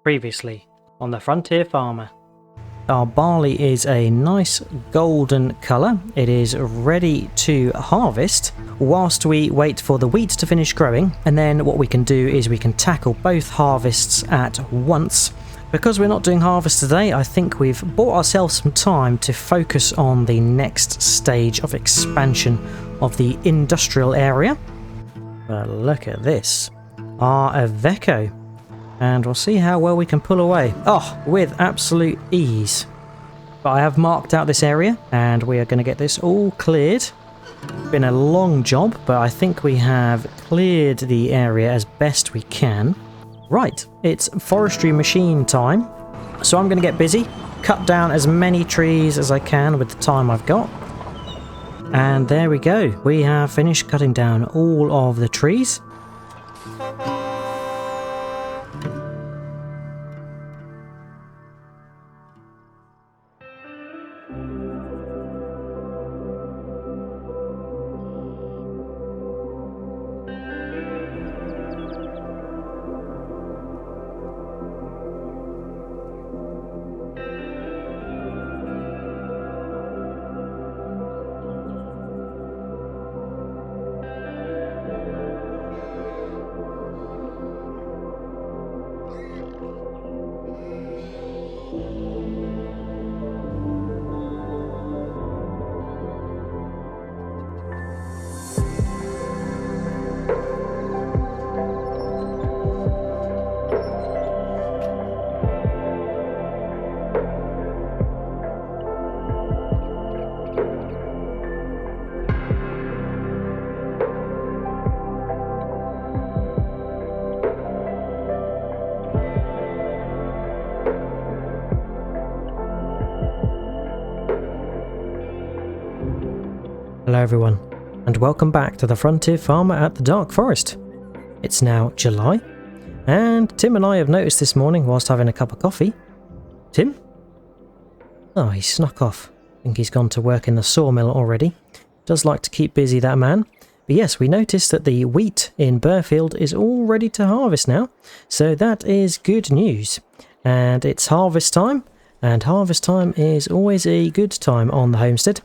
Previously on the Frontier Farmer. Our barley is a nice golden colour. It is ready to harvest whilst we wait for the wheat to finish growing, and then what we can do is we can tackle both harvests at once. Because we're not doing harvest today, I think we've bought ourselves some time to focus on the next stage of expansion of the industrial area. But look at this, our Iveco. And we'll see how well we can pull away. Oh, with absolute ease. But I have marked out this area and we are going to get this all cleared. It's been a long job, but I think we have cleared the area as best we can. Right, it's forestry machine time. So I'm going to get busy, cut down as many trees as I can with the time I've got. And there we go. We have finished cutting down all of the trees. Hello everyone, and welcome back to the Frontier Farmer at the Dark Forest. It's now July, and Tim and I have noticed this morning whilst having a cup of coffee. Tim? Oh, he snuck off. I think he's gone to work in the sawmill already. Does like to keep busy, that man. But yes, we noticed that the wheat in Burfield is all ready to harvest now, so that is good news. And it's harvest time, and harvest time is always a good time on the homestead.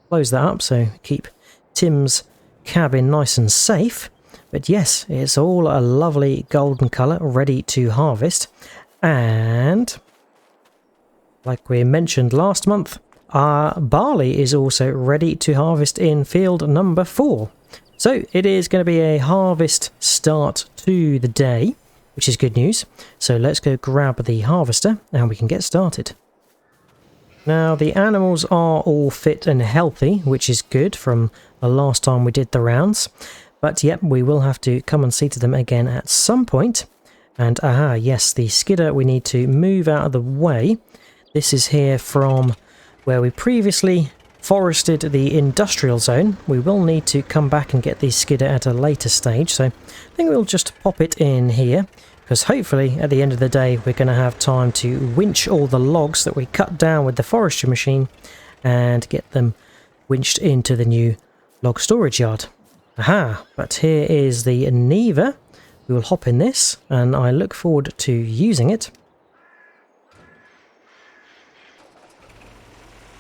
Close that up so keep Tim's cabin nice and safe. But yes, it's all a lovely golden colour ready to harvest. And like we mentioned last month, our barley is also ready to harvest in field number 4. So it is going to be a harvest start to the day, which is good news. So let's go grab the harvester and we can get started. Now, the animals are all fit and healthy, which is good from the last time we did the rounds. But yep, we will have to come and see to them again at some point. And aha, yes, the skidder we need to move out of the way. This is here from where we previously forested the industrial zone. We will need to come back and get the skidder at a later stage. So I think we'll just pop it in here. Because hopefully at the end of the day we're going to have time to winch all the logs that we cut down with the forestry machine and get them winched into the new log storage yard. Aha, but here is the Neva. We will hop in this and I look forward to using it.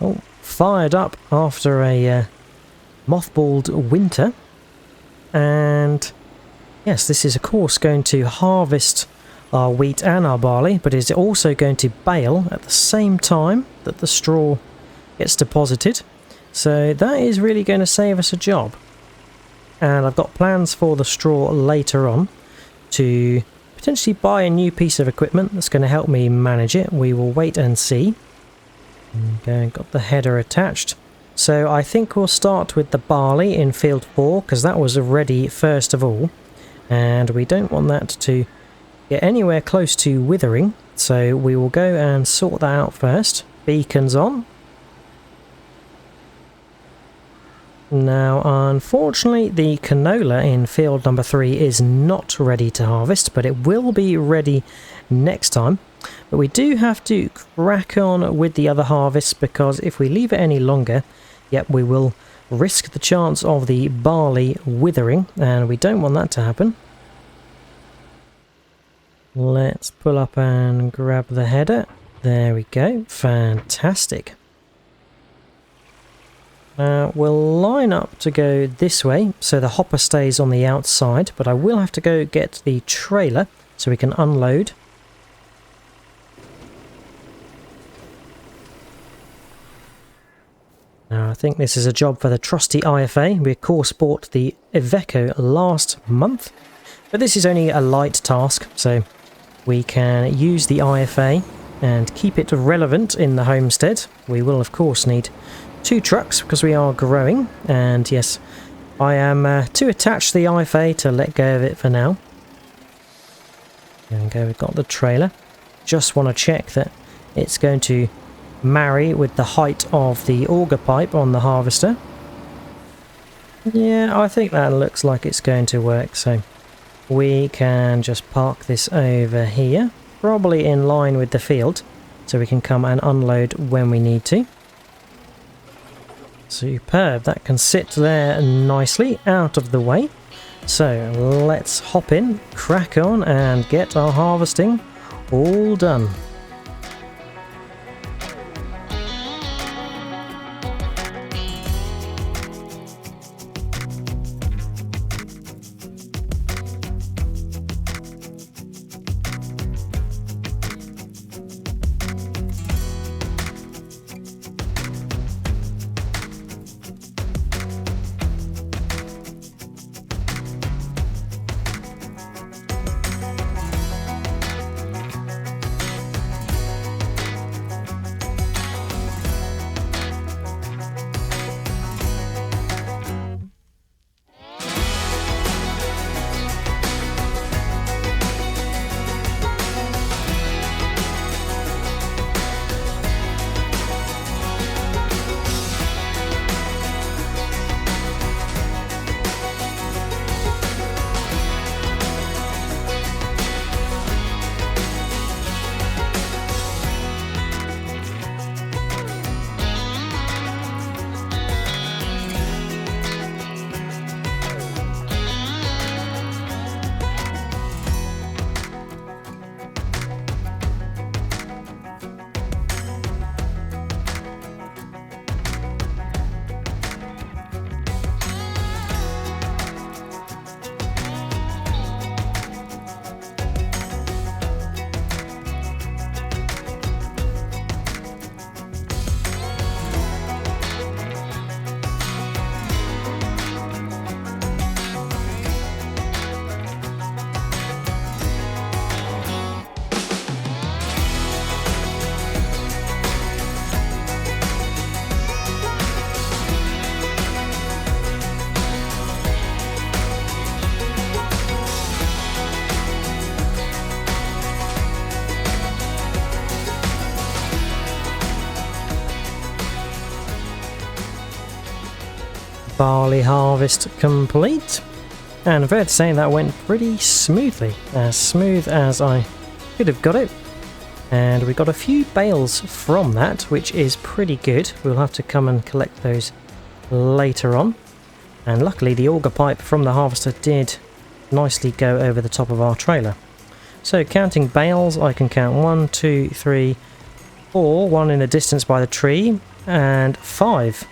Oh, fired up after a mothballed winter. And yes, this is of course going to harvest our wheat and our barley, but is also going to bale at the same time that the straw gets deposited. So that is really going to save us a job. And I've got plans for the straw later on to potentially buy a new piece of equipment that's going to help me manage it. We will wait and see. Okay, got the header attached. So I think we'll start with the barley in field 4 because that was ready first of all. And we don't want that to get anywhere close to withering, so we will go and sort that out first. Beacons on. Now, unfortunately, the canola in field number 3 is not ready to harvest, but it will be ready next time. But we do have to crack on with the other harvests, because if we leave it any longer, yep, we will risk the chance of the barley withering, and we don't want that to happen. Let's pull up and grab the header. There we go. Fantastic. We'll line up to go this way, so the hopper stays on the outside, but I will have to go get the trailer so we can unload. Now, I think this is a job for the trusty IFA. We of course bought the Iveco last month, but this is only a light task, so we can use the IFA and keep it relevant in the homestead. We will of course need 2 trucks because we are growing, and yes, I am too attached to the IFA to let go of it for now. There we go, we've got the trailer. Just want to check that it's going to marry with the height of the auger pipe on the harvester. Yeah, I think that looks like it's going to work, so we can just park this over here, probably in line with the field, so we can come and unload when we need to. Superb, that can sit there nicely out of the way. So let's hop in, crack on and get our harvesting all done. Barley harvest complete, and I'm fair to say that went pretty smoothly, as smooth as I could have got it, and we got a few bales from that, which is pretty good. We'll have to come and collect those later on, and luckily the auger pipe from the harvester did nicely go over the top of our trailer. So counting bales, I can count 1, 2, 3, 4, 1 in the distance by the tree, and 5.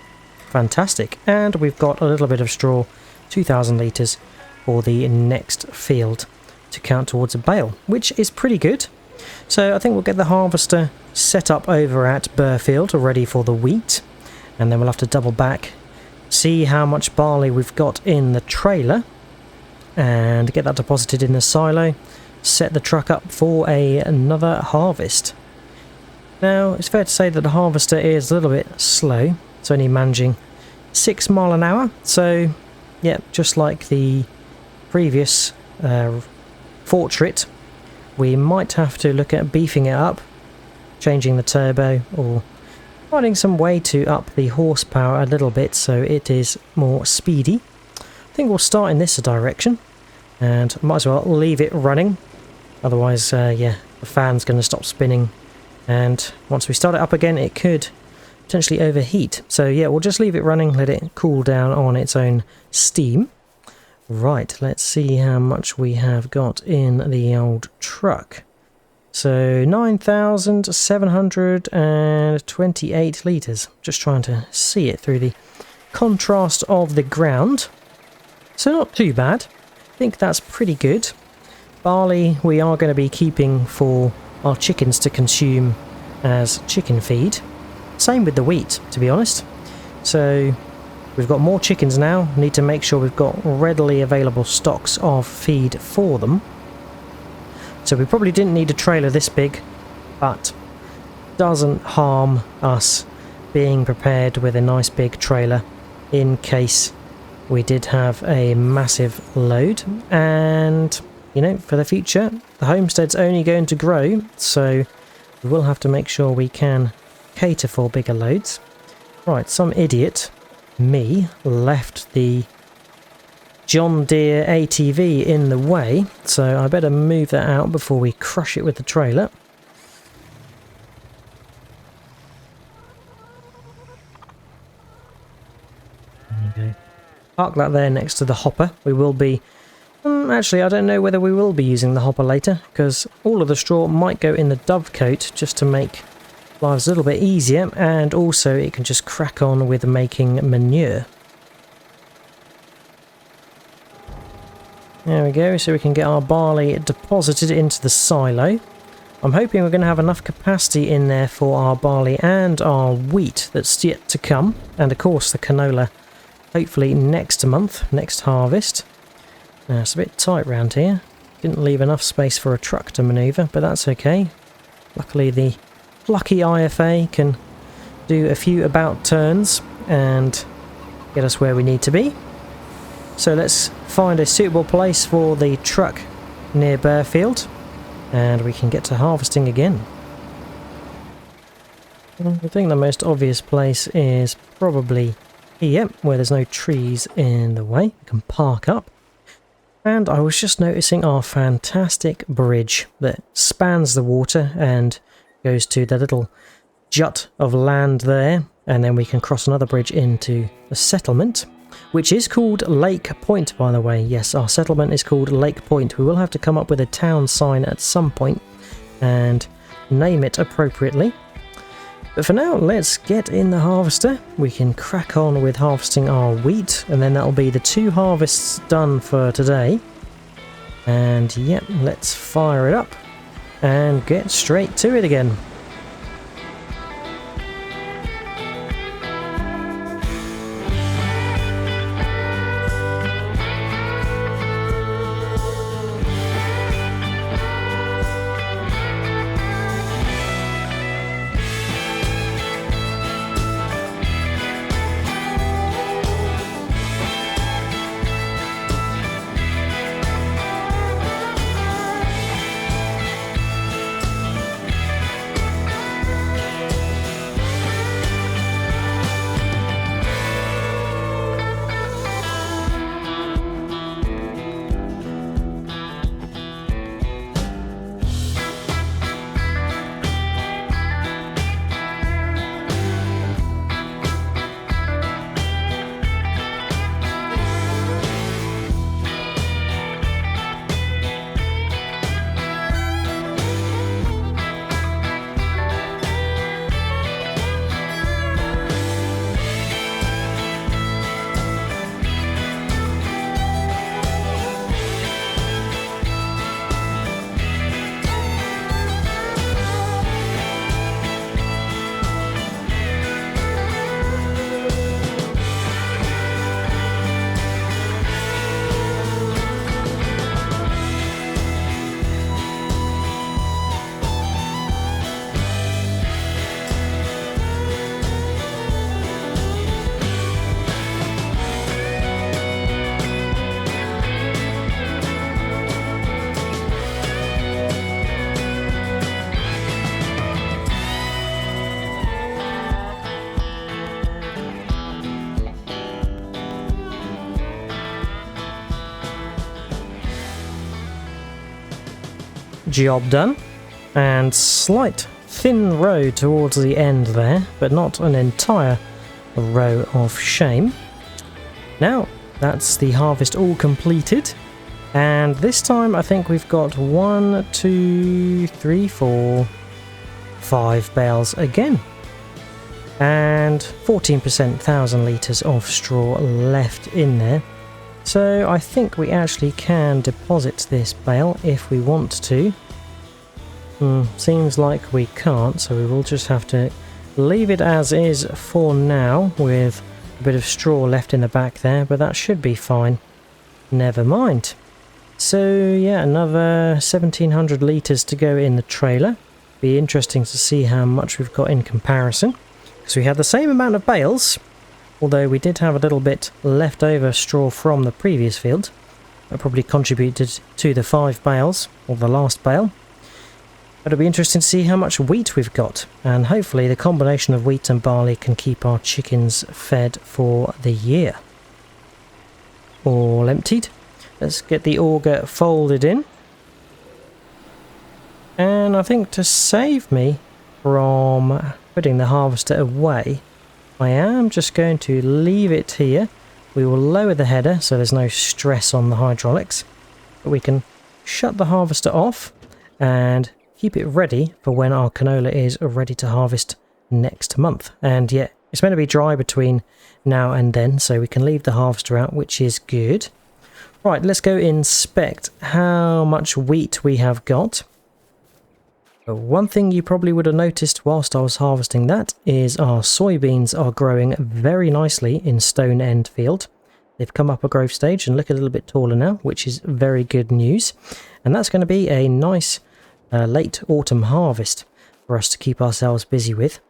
Fantastic. And we've got a little bit of straw, 2,000 litres for the next field to count towards a bale, which is pretty good. So I think we'll get the harvester set up over at Burfield ready for the wheat, and then we'll have to double back, see how much barley we've got in the trailer, and get that deposited in the silo, set the truck up for another harvest. Now, it's fair to say that the harvester is a little bit slow. It's only managing 6 miles an hour, so yeah, just like the previous Fortrit, we might have to look at beefing it up, changing the turbo, or finding some way to up the horsepower a little bit so it is more speedy. I think we'll start in this direction, and might as well leave it running, otherwise yeah, the fan's going to stop spinning, and once we start it up again it could potentially overheat. So yeah, we'll just leave it running, let it cool down on its own steam. Right, let's see how much we have got in the old truck. So 9,728 litres. Just trying to see it through the contrast of the ground. So not too bad. I think that's pretty good. Barley we are going to be keeping for our chickens to consume as chicken feed. Same with the wheat, to be honest. So we've got more chickens now. Need to make sure we've got readily available stocks of feed for them. So we probably didn't need a trailer this big, but doesn't harm us being prepared with a nice big trailer in case we did have a massive load. And, you know, for the future, the homestead's only going to grow, so we will have to make sure we can cater for bigger loads. Right, some idiot, me, left the John Deere ATV in the way, so I better move that out before we crush it with the trailer. There you go. Park that there next to the hopper. We will be... actually, I don't know whether we will be using the hopper later, because all of the straw might go in the dovecote just to make lives a little bit easier, and also it can just crack on with making manure. There we go, so we can get our barley deposited into the silo. I'm hoping we're going to have enough capacity in there for our barley and our wheat that's yet to come, and of course the canola hopefully next month, next harvest. Now it's a bit tight round here, didn't leave enough space for a truck to manoeuvre, but that's okay. Luckily the lucky IFA can do a few about turns and get us where we need to be. So let's find a suitable place for the truck near Burfield and we can get to harvesting again. I think the most obvious place is probably here, where there's no trees in the way. We can park up. And I was just noticing our fantastic bridge that spans the water and goes to the little jut of land there, and then we can cross another bridge into a settlement, which is called Lake Point, by the way. Yes, our settlement is called Lake Point. We will have to come up with a town sign at some point and name it appropriately. But for now, let's get in the harvester. We can crack on with harvesting our wheat, and then that'll be the 2 harvests done for today. And yep, let's fire it up and get straight to it again. Job done, and slight thin row towards the end there, but not an entire row of shame. Now that's the harvest all completed. And this time I think we've got 1, 2, 3, 4, 5 bales again. And 14%, 1,000 litres of straw left in there. So I think we actually can deposit this bale if we want to. Seems like we can't, so we will just have to leave it as is for now with a bit of straw left in the back there, but that should be fine. Never mind. So yeah, another 1,700 litres to go in the trailer. Be interesting to see how much we've got in comparison. Because we had the same amount of bales, although we did have a little bit left over straw from the previous field. That probably contributed to the 5 bales, or the last bale. But it'll be interesting to see how much wheat we've got, and hopefully the combination of wheat and barley can keep our chickens fed for the year. All emptied. Let's get the auger folded in. And I think to save me from putting the harvester away, I am just going to leave it here. We will lower the header so there's no stress on the hydraulics. But we can shut the harvester off and keep it ready for when our canola is ready to harvest next month. And yeah, it's meant to be dry between now and then, so we can leave the harvester out, which is good. Right, let's go inspect how much wheat we have got. One thing you probably would have noticed whilst I was harvesting that is our soybeans are growing very nicely in Stone End Field. They've come up a growth stage and look a little bit taller now, which is very good news. And that's going to be a nice late autumn harvest for us to keep ourselves busy with.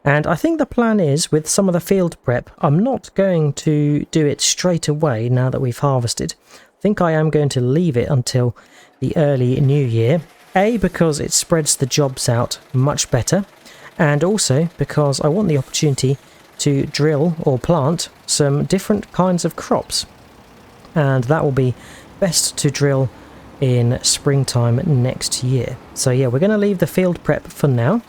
And I think the plan is, with some of the field prep, I'm not going to do it straight away now that we've harvested. I think I am going to leave it until the early new year. A, because it spreads the jobs out much better, and also because I want the opportunity to drill or plant some different kinds of crops. And that will be best to drill in springtime next year. So yeah, we're going to leave the field prep for now.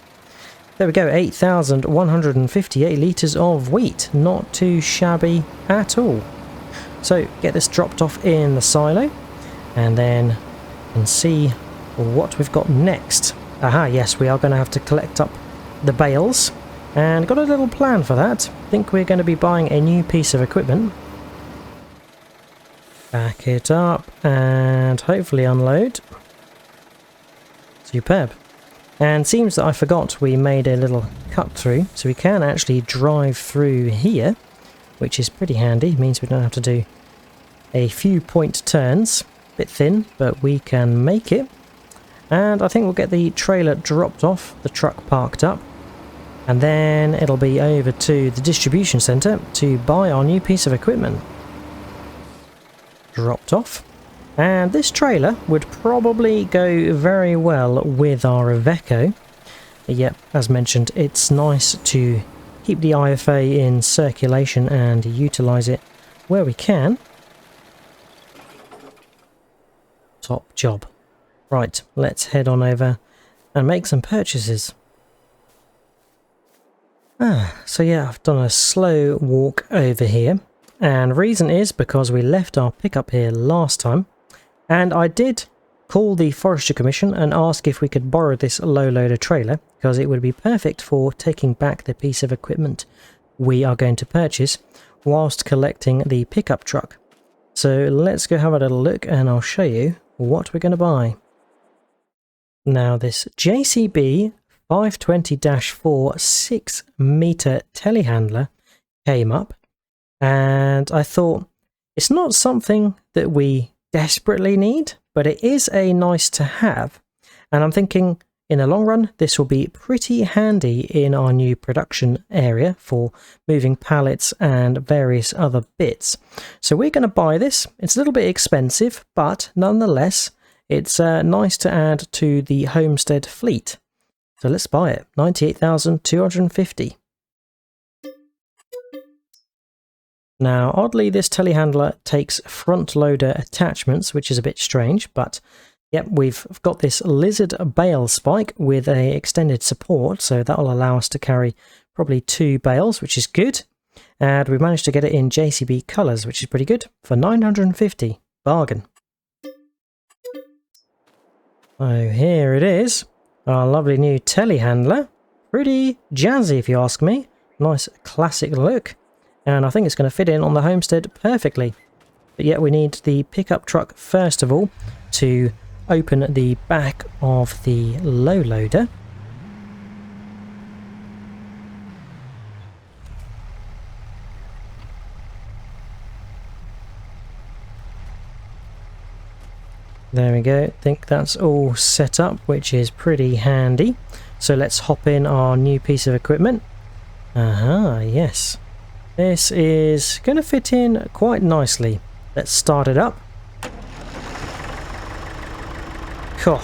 There we go, 8,158 litres of wheat. Not too shabby at all. So get this dropped off in the silo, and then you can see what we've got next. Aha, yes, we are going to have to collect up the bales, and got a little plan for that. I think we're going to be buying a new piece of equipment. Back it up and hopefully unload. Superb. And seems that I forgot we made a little cut through, so we can actually drive through here, which is pretty handy. It means we don't have to do a few point turns. Bit thin, but we can make it. And I think we'll get the trailer dropped off, the truck parked up, and then it'll be over to the distribution centre to buy our new piece of equipment. Dropped off. And this trailer would probably go very well with our Iveco. Yep, as mentioned, it's nice to keep the IFA in circulation and utilise it where we can. Top job. Right, let's head on over and make some purchases. So yeah, I've done a slow walk over here. And reason is because we left our pickup here last time. And I did call the Forestry Commission and ask if we could borrow this low loader trailer, because it would be perfect for taking back the piece of equipment we are going to purchase whilst collecting the pickup truck. So let's go have a little look and I'll show you what we're going to buy. Now this JCB 520-4 6-meter telehandler came up, and I thought it's not something that we desperately need, but it is a nice to have, and I'm thinking in the long run this will be pretty handy in our new production area for moving pallets and various other bits. So we're going to buy this. It's a little bit expensive, but nonetheless it's nice to add to the homestead fleet. So let's buy it. 98,250. Now, oddly, this telehandler takes front loader attachments, which is a bit strange, but yep, we've got this lizard bale spike with a extended support, so that will allow us to carry probably 2 bales, which is good. And we managed to get it in JCB colours, which is pretty good, for 950. Bargain. So here it is, our lovely new telehandler. Pretty jazzy if you ask me. Nice classic look. And I think it's going to fit in on the homestead perfectly. But yet we need the pickup truck first of all to open the back of the low loader. There we go, I think that's all set up, which is pretty handy. So let's hop in our new piece of equipment. Aha, yes. This is going to fit in quite nicely. Let's start it up. Cool.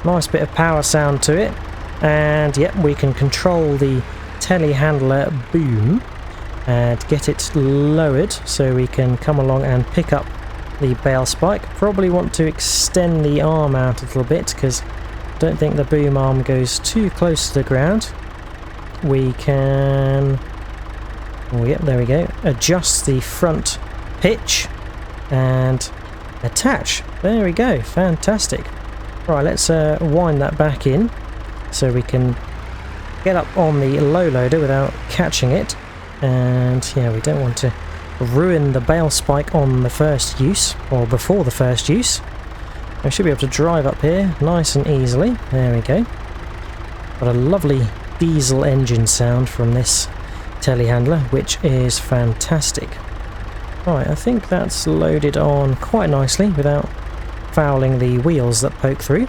Nice bit of power sound to it. And yep, we can control the telehandler boom and get it lowered so we can come along and pick up the bale spike. Probably want to extend the arm out a little bit because I don't think the boom arm goes too close to the ground. We can, oh yep, there we go, adjust the front pitch and attach. There we go, fantastic. Right, let's wind that back in so we can get up on the low loader without catching it. And yeah, we don't want to ruin the bale spike on the first use, or before the first use. I should be able to drive up here nice and easily. There we go. Got a lovely diesel engine sound from this telehandler, which is fantastic. Right, I think that's loaded on quite nicely without fouling the wheels that poke through.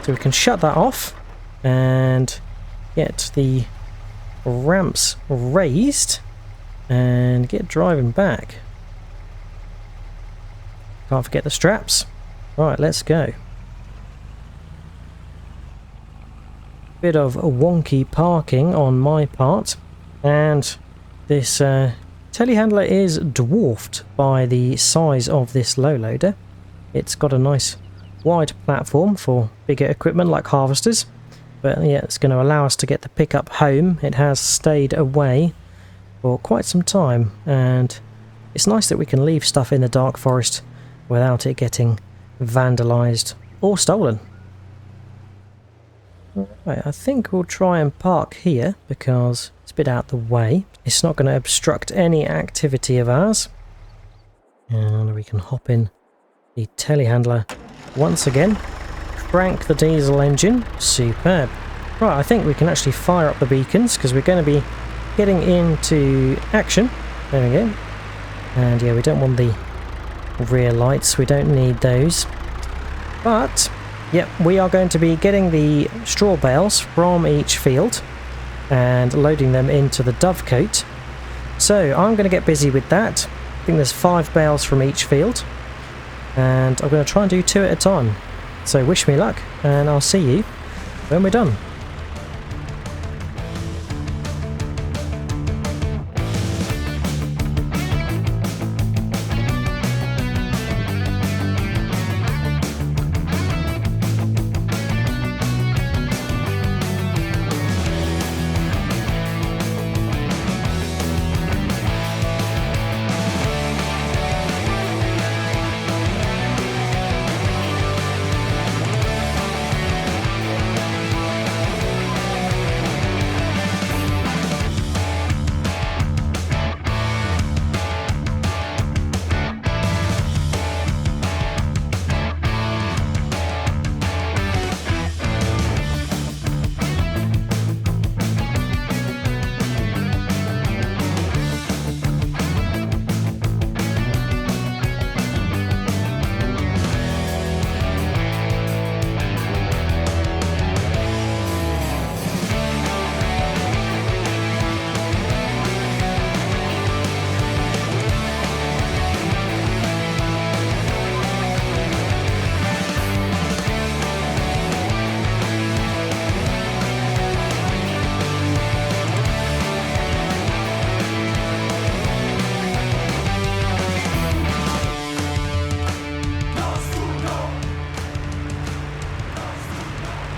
So we can shut that off and get the ramps raised and get driving back. Can't forget the straps. Right, let's go. Bit of wonky parking on my part, and this telehandler is dwarfed by the size of this low loader. It's got a nice wide platform for bigger equipment like harvesters, but yeah, it's going to allow us to get the pickup home. It has stayed away for quite some time, and it's nice that we can leave stuff in the dark forest without it getting vandalised or stolen. Right, I think we'll try and park here because it's a bit out the way. It's not going to obstruct any activity of ours. And we can hop in the telehandler once again. Crank the diesel engine. Superb. Right, I think we can actually fire up the beacons because we're going to be getting into action. There we go. And yeah, we don't want the rear lights. We don't need those. But yep, we are going to be getting the straw bales from each field and loading them into the dovecote. So I'm going to get busy with that. I think there's 5 bales from each field, and I'm going to try and do 2 at a time. So wish me luck, and I'll see you when we're done.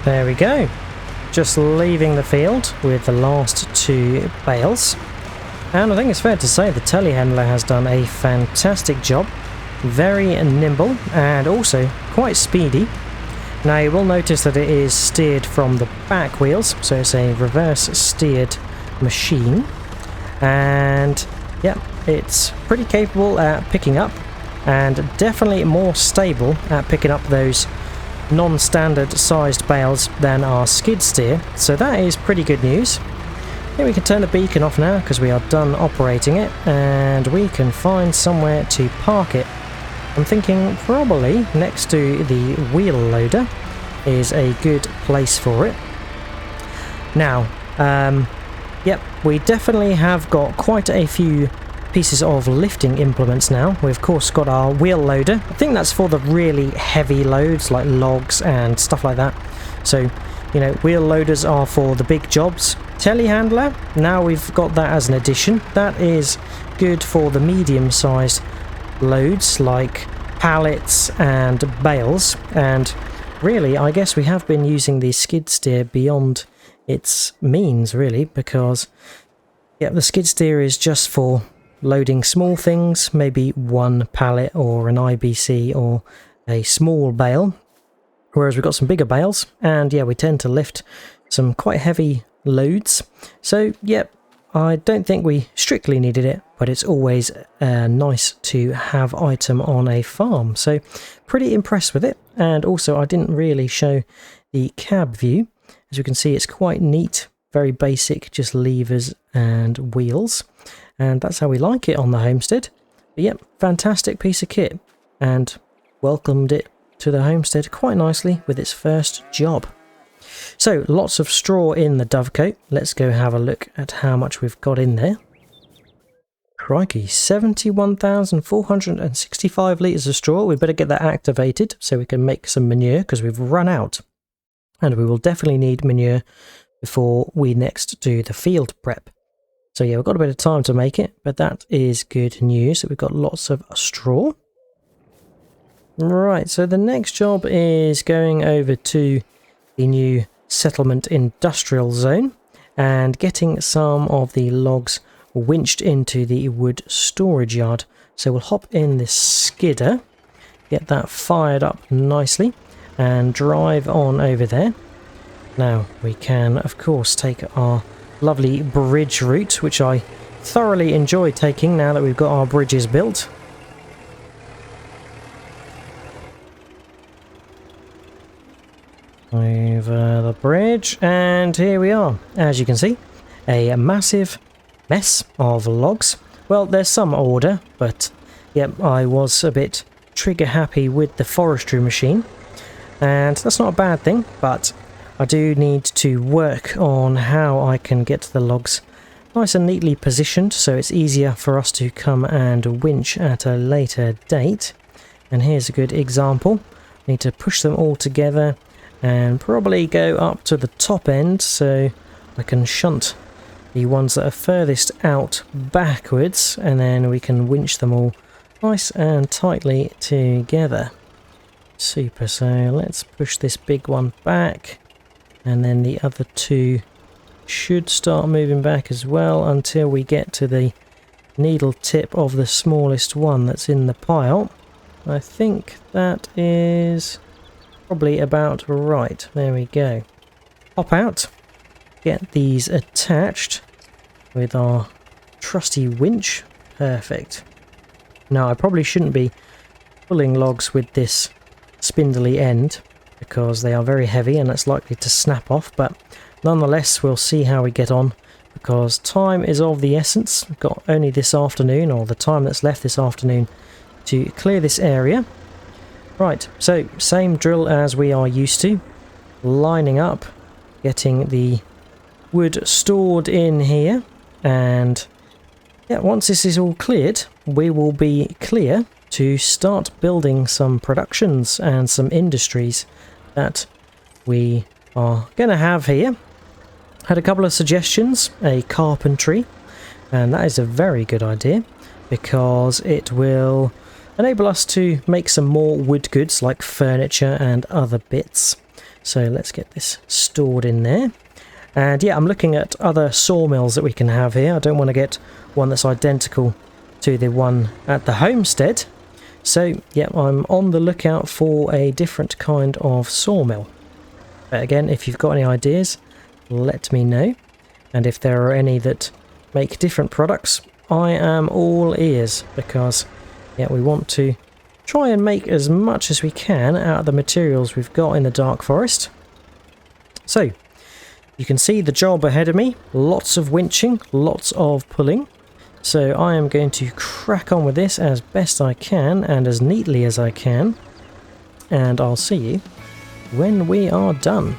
There we go. Just leaving the field with the last 2 bales. And I think it's fair to say the telehandler has done a fantastic job. Very nimble and also quite speedy. Now you will notice that it is steered from the back wheels, so it's a reverse steered machine. And yeah, it's pretty capable at picking up and definitely more stable at picking up those non-standard sized bales than our skid steer, so that is pretty good news. Here we can turn the beacon off now because we are done operating it, and we can find somewhere to park it. I'm thinking probably next to the wheel loader is a good place for it. Now, yep, we definitely have got quite a few pieces of lifting implements now. We've of course got our wheel loader. I think that's for the really heavy loads like logs and stuff like that. So, you know, wheel loaders are for the big jobs. Telehandler, now we've got that as an addition. That is good for the medium-sized loads like pallets and bales, and really I guess we have been using the skid steer beyond its means really, because yeah, the skid steer is just for loading small things, maybe one pallet or an IBC or a small bale, whereas we've got some bigger bales, and yeah, we tend to lift some quite heavy loads. So yep, I don't think we strictly needed it, but it's always nice to have item on a farm. So pretty impressed with it. And also I didn't really show the cab view. As you can see, it's quite neat, very basic, just levers and wheels. And that's how we like it on the homestead. But yep, fantastic piece of kit, and welcomed it to the homestead quite nicely with its first job. So lots of straw in the dovecote. Let's go have a look at how much we've got in there. Crikey, 71,465 litres of straw. We better get that activated so we can make some manure, because we've run out. And we will definitely need manure before we next do the field prep. So yeah, we've got a bit of time to make it, but that is good news that we've got lots of straw. Right, so the next job is going over to the new settlement industrial zone and getting some of the logs winched into the wood storage yard. So we'll hop in this skidder, get that fired up nicely, and drive on over there. Now we can of course take our lovely bridge route, which I thoroughly enjoy taking now that we've got our bridges built. Over the bridge, and here we are. As you can see, a massive mess of logs. Well, there's some order, but yep, I was a bit trigger happy with the forestry machine, and that's not a bad thing, but I do need to work on how I can get the logs nice and neatly positioned so it's easier for us to come and winch at a later date. And here's a good example. Need to push them all together and probably go up to the top end so I can shunt the ones that are furthest out backwards, and then we can winch them all nice and tightly together. Super, so let's push this big one back, and then the other two should start moving back as well until we get to the needle tip of the smallest one that's in the pile. I think that is probably about right. There we go. Hop out, get these attached with our trusty winch. Perfect. Now I probably shouldn't be pulling logs with this spindly end because they are very heavy and it's likely to snap off, but nonetheless we'll see how we get on because time is of the essence. We've got only this afternoon, or the time that's left this afternoon, to clear this area. Right, so same drill as we are used to, lining up, getting the wood stored in here, and yeah, once this is all cleared we will be clear to start building some productions and some industries that we are going to have here. Had a couple of suggestions, a carpentry, and that is a very good idea because it will enable us to make some more wood goods like furniture and other bits. So let's get this stored in there. And yeah, I'm looking at other sawmills that we can have here. I don't want to get one that's identical to the one at the homestead. So yeah, I'm on the lookout for a different kind of sawmill. But again, if you've got any ideas, let me know. And if there are any that make different products, I am all ears, because yeah, we want to try and make as much as we can out of the materials we've got in the dark forest. So you can see the job ahead of me, lots of winching, lots of pulling. So I am going to crack on with this as best I can and as neatly as I can. And I'll see you when we are done.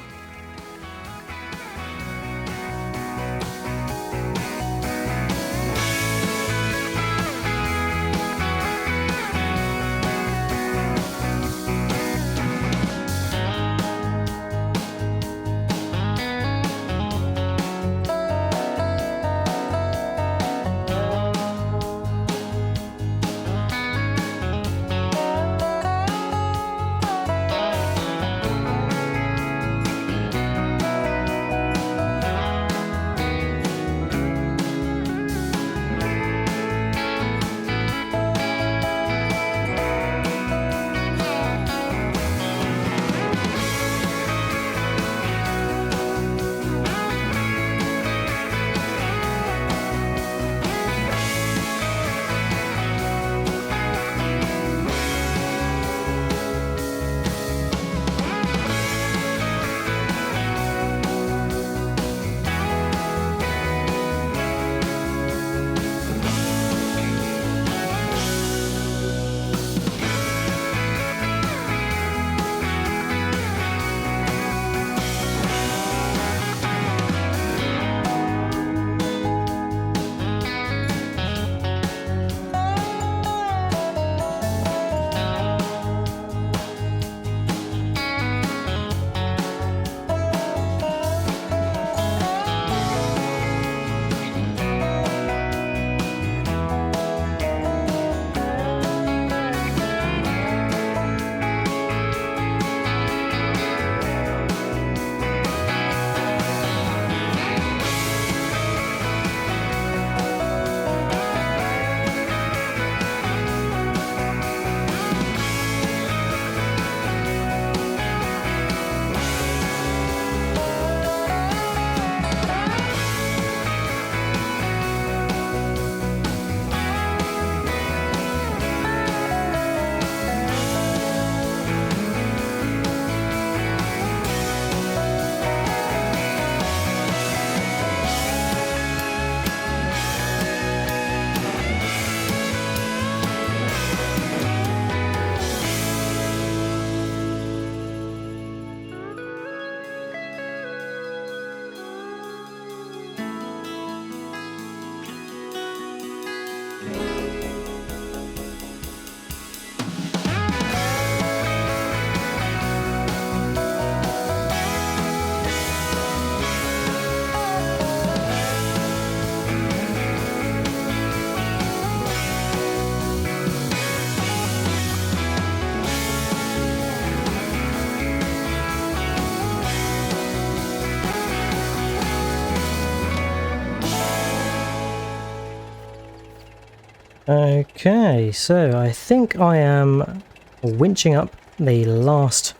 Okay, so I think I am winching up the last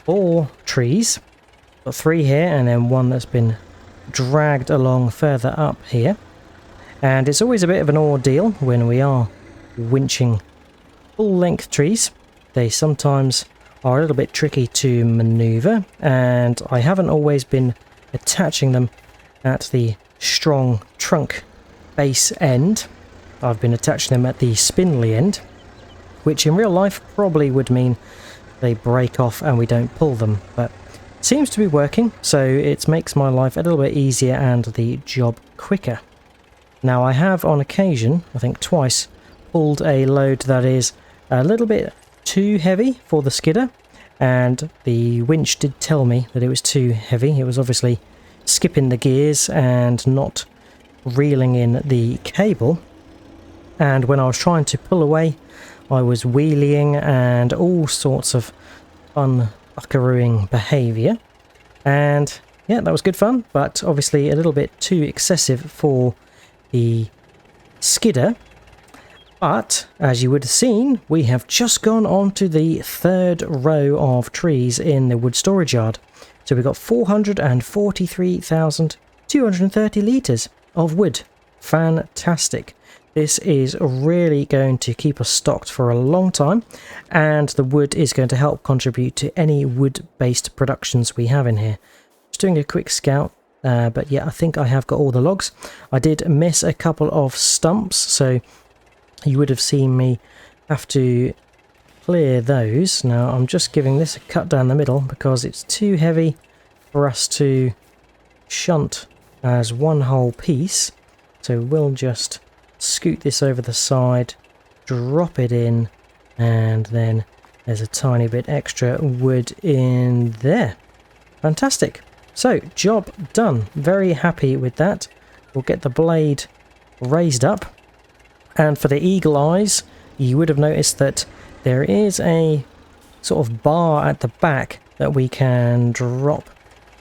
4 trees. Got 3 here and then one that's been dragged along further up here. And it's always a bit of an ordeal when we are winching full-length trees. They sometimes are a little bit tricky to maneuver, and I haven't always been attaching them at the strong trunk base end. I've been attaching them at the spindly end, which in real life probably would mean they break off and we don't pull them, but it seems to be working, so it makes my life a little bit easier and the job quicker. Now I have on occasion, I think twice, pulled a load that is a little bit too heavy for the skidder, and the winch did tell me that it was too heavy. It was obviously skipping the gears and not reeling in the cable. And when I was trying to pull away, I was wheeling and all sorts of fun buckarooing behaviour. And yeah, that was good fun, but obviously a little bit too excessive for the skidder. But, as you would have seen, we have just gone on to the third row of trees in the wood storage yard. So we've got 443,230 litres of wood. Fantastic. This is really going to keep us stocked for a long time, and the wood is going to help contribute to any wood-based productions we have in here. Just doing a quick scout, but yeah, I think I have got all the logs. I did miss a couple of stumps, so you would have seen me have to clear those. Now I'm just giving this a cut down the middle because it's too heavy for us to shunt as one whole piece. So we'll just scoot this over the side, drop it in, and then there's a tiny bit extra wood in there. Fantastic. So job done. Very happy with that. We'll get the blade raised up. And for the eagle eyes, you would have noticed that there is a sort of bar at the back that we can drop.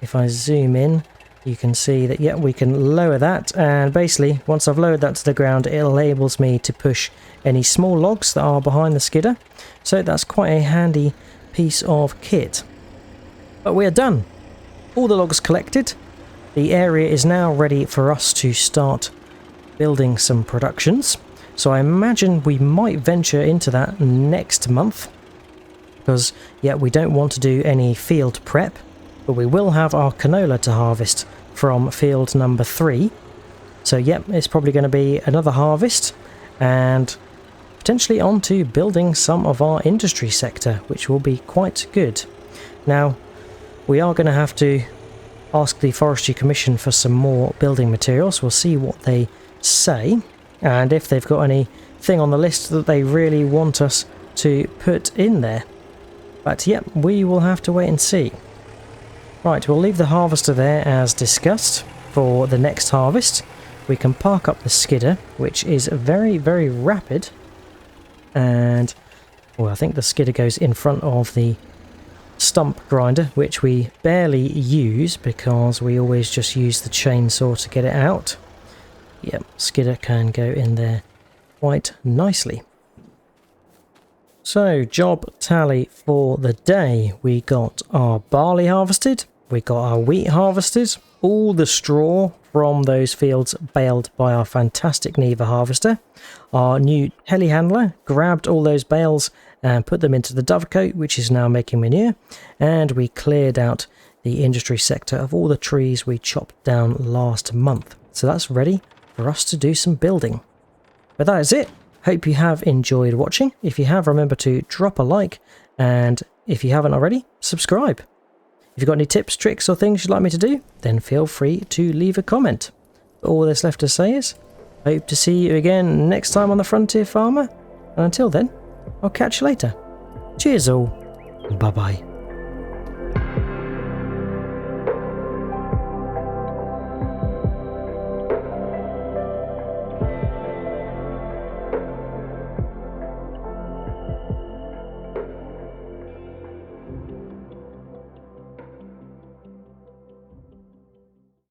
If I zoom in, you can see that, yeah, we can lower that. And basically, once I've lowered that to the ground, it enables me to push any small logs that are behind the skidder. So that's quite a handy piece of kit. But we are done. All the logs collected. The area is now ready for us to start building some productions. So I imagine we might venture into that next month, because yeah, we don't want to do any field prep, but we will have our canola to harvest from field number 3. So yeah, it's probably going to be another harvest, and potentially on to building some of our industry sector, which will be quite good. Now, we are going to have to ask the Forestry Commission for some more building materials. We'll see what they say, and if they've got anything on the list that they really want us to put in there. But yep, we will have to wait and see. Right, we'll leave the harvester there as discussed for the next harvest. We can park up the skidder, which is very, very rapid. And, well, I think the skidder goes in front of the stump grinder, which we barely use because we always just use the chainsaw to get it out. Yep, skidder can go in there quite nicely. So, job tally for the day. We got our barley harvested, we got our wheat harvested, all the straw from those fields baled by our fantastic Neva harvester. Our new telehandler grabbed all those bales and put them into the dovecote, which is now making manure, and we cleared out the industry sector of all the trees we chopped down last month. So that's ready for us to do some building. But that is it. Hope you have enjoyed watching. If you have, remember to drop a like, and if you haven't already, subscribe. If you've got any tips, tricks or things you'd like me to do, then feel free to leave a comment. But all that's left to say is, hope to see you again next time on the Frontier Farmer, and until then, I'll catch you later. Cheers all, bye bye.